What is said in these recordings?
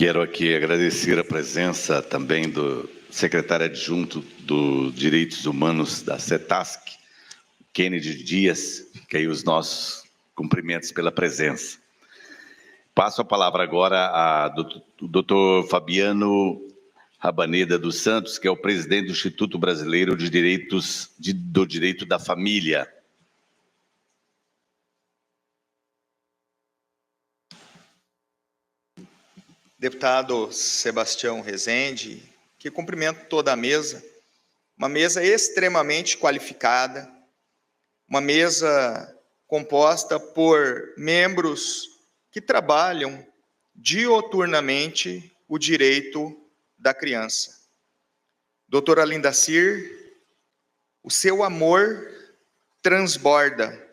Quero aqui agradecer a presença também do secretário adjunto dos Direitos Humanos da CETASC, Kennedy Dias, que aí os nossos cumprimentos pela presença. Passo a palavra agora ao Dr. Fabiano Rabaneda dos Santos, que é o presidente do Instituto Brasileiro de do Direito da Família. Deputado Sebastião Rezende, que cumprimento toda a mesa, uma mesa extremamente qualificada, uma mesa composta por membros que trabalham dioturnamente o direito da criança. Doutora Lindacir, o seu amor transborda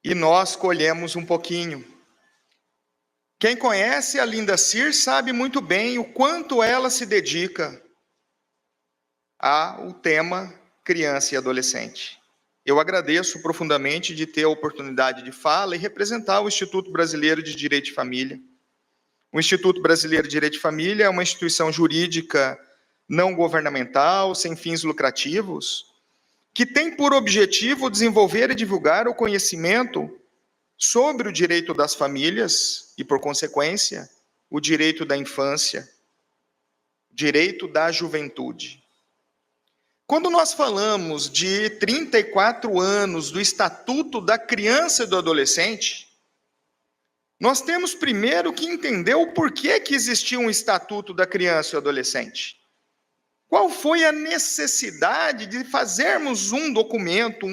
e nós colhemos um pouquinho. Quem conhece a Lindacir sabe muito bem o quanto ela se dedica ao tema criança e adolescente. Eu agradeço profundamente de ter a oportunidade de fala e representar o Instituto Brasileiro de Direito de Família. O Instituto Brasileiro de Direito de Família é uma instituição jurídica não governamental, sem fins lucrativos, que tem por objetivo desenvolver e divulgar o conhecimento sobre o direito das famílias e, por consequência, o direito da infância, direito da juventude. Quando nós falamos de 34 anos do Estatuto da Criança e do Adolescente, nós temos primeiro que entender o porquê que existia um Estatuto da Criança e do Adolescente. Qual foi a necessidade de fazermos um documento,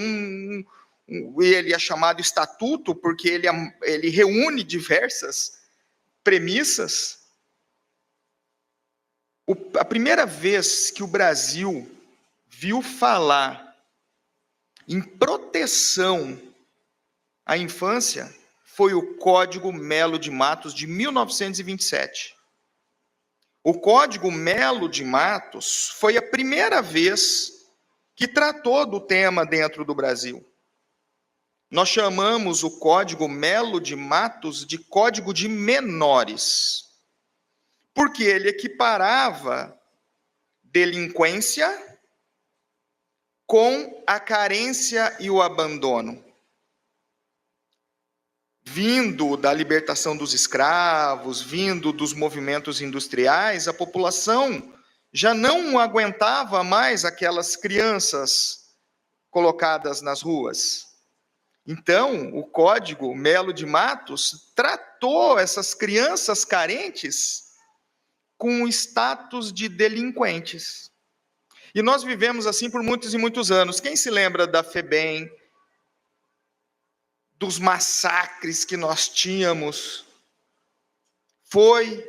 ele é chamado estatuto porque ele reúne diversas premissas. A primeira vez que o Brasil viu falar em proteção à infância foi o Código Melo de Matos de 1927. O Código Melo de Matos foi a primeira vez que tratou do tema dentro do Brasil. Nós chamamos o Código Melo de Matos de Código de Menores, porque ele equiparava delinquência com a carência e o abandono. Vindo da libertação dos escravos, vindo dos movimentos industriais, a população já não aguentava mais aquelas crianças colocadas nas ruas. Então, o Código Melo de Matos tratou essas crianças carentes com o status de delinquentes. E nós vivemos assim por muitos e muitos anos. Quem se lembra da FEBEM, dos massacres que nós tínhamos? Foi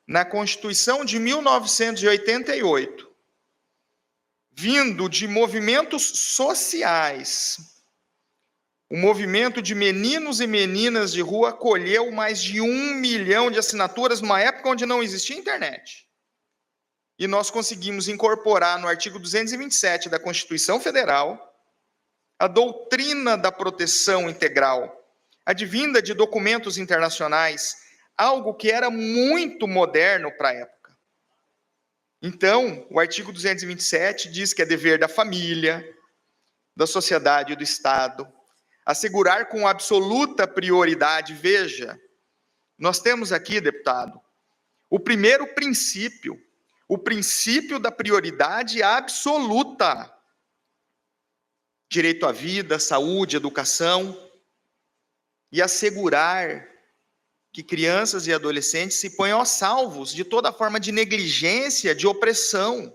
na Constituição de 1988, vindo de movimentos sociais. O movimento de meninos e meninas de rua colheu mais de 1 milhão de assinaturas numa época onde não existia internet. E nós conseguimos incorporar no artigo 227 da Constituição Federal a doutrina da proteção integral, advinda de documentos internacionais, algo que era muito moderno para a época. Então, o artigo 227 diz que é dever da família, da sociedade e do Estado assegurar com absoluta prioridade. Veja, nós temos aqui, deputado, o primeiro princípio, o princípio da prioridade absoluta. Direito à vida, saúde, educação, e assegurar que crianças e adolescentes se ponham a salvos de toda forma de negligência, de opressão.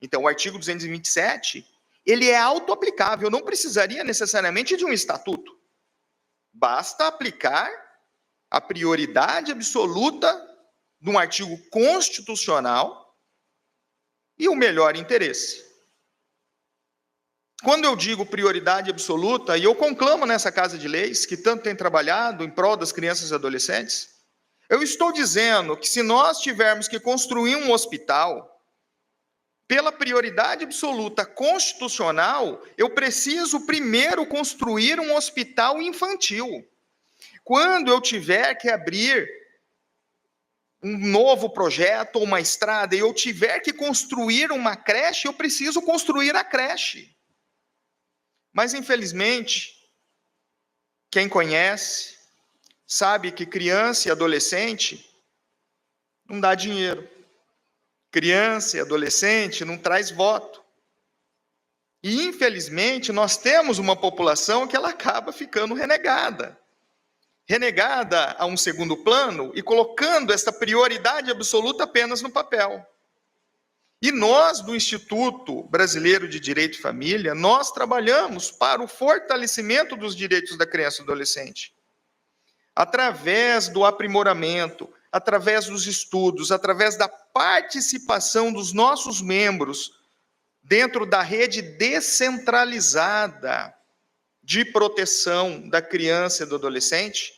Então, o artigo 227, ele é autoaplicável, não precisaria necessariamente de um estatuto. Basta aplicar a prioridade absoluta de um artigo constitucional e o melhor interesse. Quando eu digo prioridade absoluta, e eu conclamo nessa Casa de Leis, que tanto tem trabalhado em prol das crianças e adolescentes, eu estou dizendo que se nós tivermos que construir um hospital, pela prioridade absoluta constitucional, eu preciso primeiro construir um hospital infantil. Quando eu tiver que abrir um novo projeto ou uma estrada e eu tiver que construir uma creche, eu preciso construir a creche. Mas, infelizmente, quem conhece sabe que criança e adolescente não dá dinheiro. Criança e adolescente não traz voto. E, infelizmente, nós temos uma população que ela acaba ficando renegada. Renegada a um segundo plano e colocando essa prioridade absoluta apenas no papel. E nós, do Instituto Brasileiro de Direito e Família, nós trabalhamos para o fortalecimento dos direitos da criança e do adolescente. Através do aprimoramento, através dos estudos, através da participação dos nossos membros dentro da rede descentralizada de proteção da criança e do adolescente,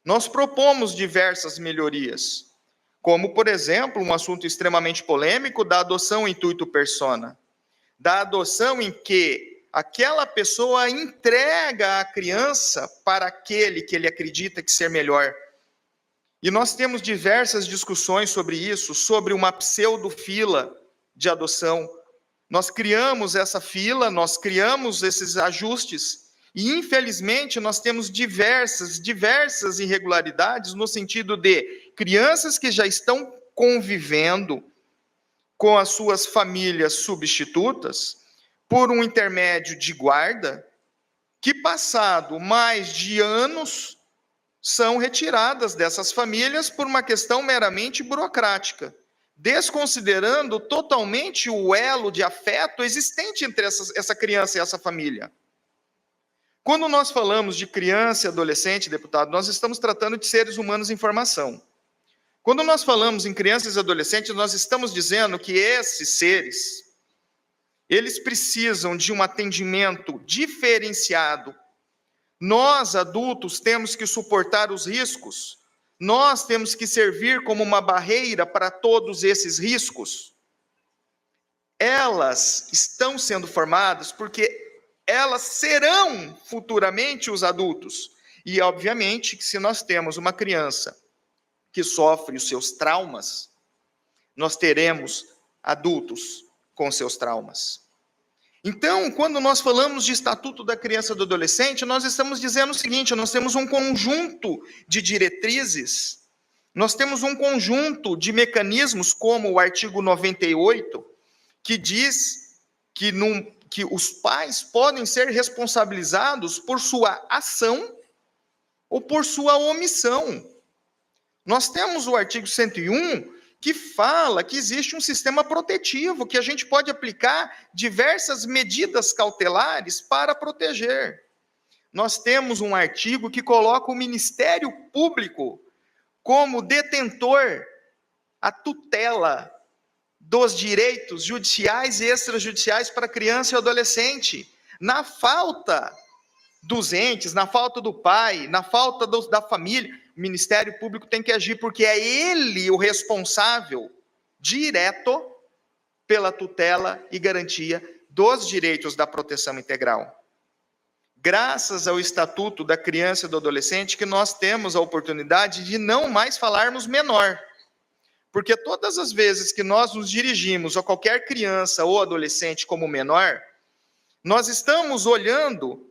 nós propomos diversas melhorias, como, por exemplo, um assunto extremamente polêmico da adoção intuito persona, da adoção em que aquela pessoa entrega a criança para aquele que ele acredita que ser melhor. E nós temos diversas discussões sobre isso, sobre uma pseudo-fila de adoção. Nós criamos essa fila, nós criamos esses ajustes, e infelizmente nós temos diversas irregularidades no sentido de crianças que já estão convivendo com as suas famílias substitutas por um intermédio de guarda, que passado mais de anos são retiradas dessas famílias por uma questão meramente burocrática, desconsiderando totalmente o elo de afeto existente entre essa criança e essa família. Quando nós falamos de criança e adolescente, deputado, nós estamos tratando de seres humanos em formação. Quando nós falamos em crianças e adolescentes, nós estamos dizendo que esses seres, eles precisam de um atendimento diferenciado. Nós, adultos, temos que suportar os riscos. Nós temos que servir como uma barreira para todos esses riscos. Elas estão sendo formadas porque elas serão futuramente os adultos. E, obviamente, que se nós temos uma criança que sofre os seus traumas, nós teremos adultos com seus traumas. Então, quando nós falamos de Estatuto da Criança e do Adolescente, nós estamos dizendo o seguinte: nós temos um conjunto de diretrizes, nós temos um conjunto de mecanismos, como o artigo 98, que diz que os pais podem ser responsabilizados por sua ação ou por sua omissão. Nós temos o artigo 101, que fala que existe um sistema protetivo, que a gente pode aplicar diversas medidas cautelares para proteger. Nós temos um artigo que coloca o Ministério Público como detentor, a tutela dos direitos judiciais e extrajudiciais para criança e adolescente. Na falta dos entes, na falta do pai, na falta da família, o Ministério Público tem que agir, porque é ele o responsável direto pela tutela e garantia dos direitos da proteção integral. Graças ao Estatuto da Criança e do Adolescente, que nós temos a oportunidade de não mais falarmos menor. Porque todas as vezes que nós nos dirigimos a qualquer criança ou adolescente como menor, nós estamos olhando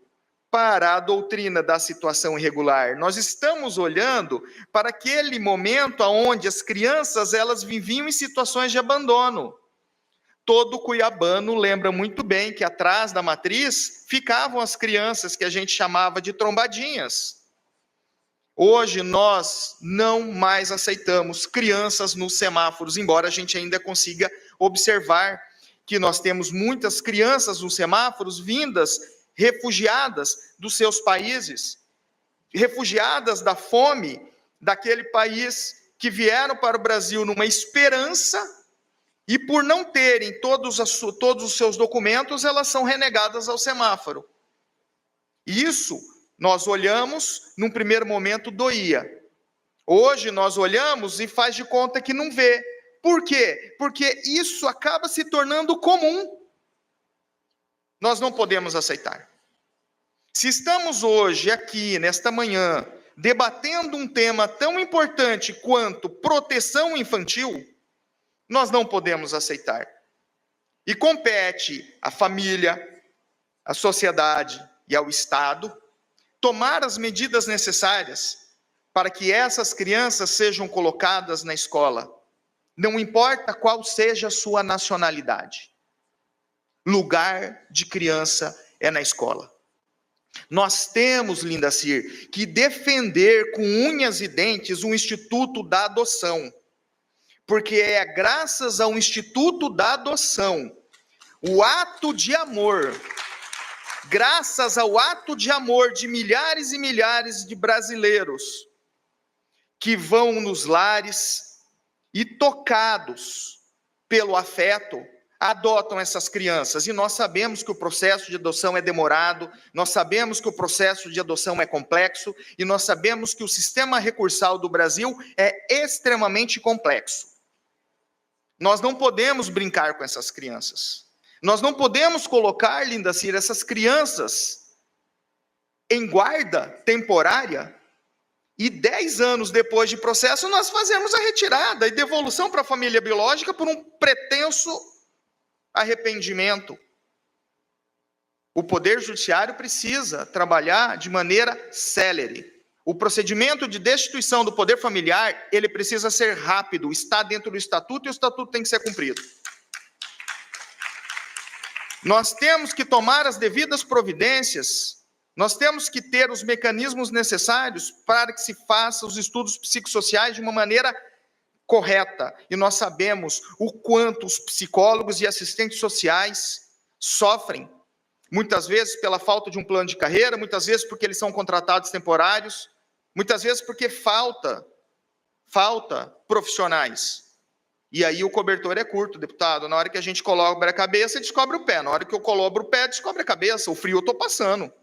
para a doutrina da situação irregular. Nós estamos olhando para aquele momento onde as crianças elas viviam em situações de abandono. Todo cuiabano lembra muito bem que atrás da matriz ficavam as crianças que a gente chamava de trombadinhas. Hoje nós não mais aceitamos crianças nos semáforos, embora a gente ainda consiga observar que nós temos muitas crianças nos semáforos vindas refugiadas dos seus países, refugiadas da fome daquele país, que vieram para o Brasil numa esperança e por não terem todos os seus documentos, elas são renegadas ao semáforo. Isso nós olhamos, num primeiro momento doía. Hoje nós olhamos e faz de conta que não vê. Por quê? Porque isso acaba se tornando comum. Nós não podemos aceitar. Se estamos hoje aqui, nesta manhã, debatendo um tema tão importante quanto proteção infantil, nós não podemos aceitar. E compete à família, à sociedade e ao Estado tomar as medidas necessárias para que essas crianças sejam colocadas na escola. Não importa qual seja a sua nacionalidade. Lugar de criança é na escola. Nós temos, Lindacir, que defender com unhas e dentes o Instituto da Adoção. Porque é graças ao Instituto da Adoção, o ato de amor, graças ao ato de amor de milhares e milhares de brasileiros que vão nos lares e, tocados pelo afeto, adotam essas crianças. E nós sabemos que o processo de adoção é demorado, nós sabemos que o processo de adoção é complexo, e nós sabemos que o sistema recursal do Brasil é extremamente complexo. Nós não podemos brincar com essas crianças. Nós não podemos colocar, Lindacir, essas crianças em guarda temporária e 10 anos depois de processo nós fazemos a retirada e devolução para a família biológica por um pretenso arrependimento. O Poder Judiciário precisa trabalhar de maneira célere. O procedimento de destituição do poder familiar, ele precisa ser rápido, está dentro do estatuto e o estatuto tem que ser cumprido. Nós temos que tomar as devidas providências, nós temos que ter os mecanismos necessários para que se façam os estudos psicossociais de uma maneira correta. E nós sabemos o quanto os psicólogos e assistentes sociais sofrem, muitas vezes pela falta de um plano de carreira, muitas vezes porque eles são contratados temporários, muitas vezes porque falta profissionais. E aí o cobertor é curto, deputado. Na hora que a gente coloca a cabeça, descobre o pé. Na hora que eu coloco o pé, descobre a cabeça. O frio eu estou passando.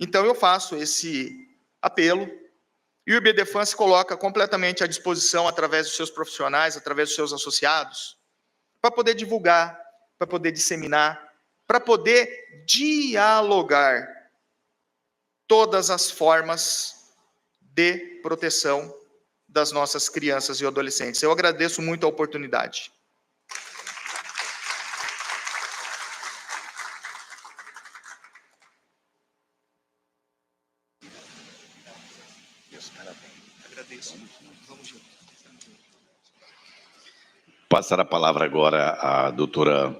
Então eu faço esse apelo. E o IBDFAN se coloca completamente à disposição, através dos seus profissionais, através dos seus associados, para poder divulgar, para poder disseminar, para poder dialogar todas as formas de proteção das nossas crianças e adolescentes. Eu agradeço muito a oportunidade. Passar a palavra agora à doutora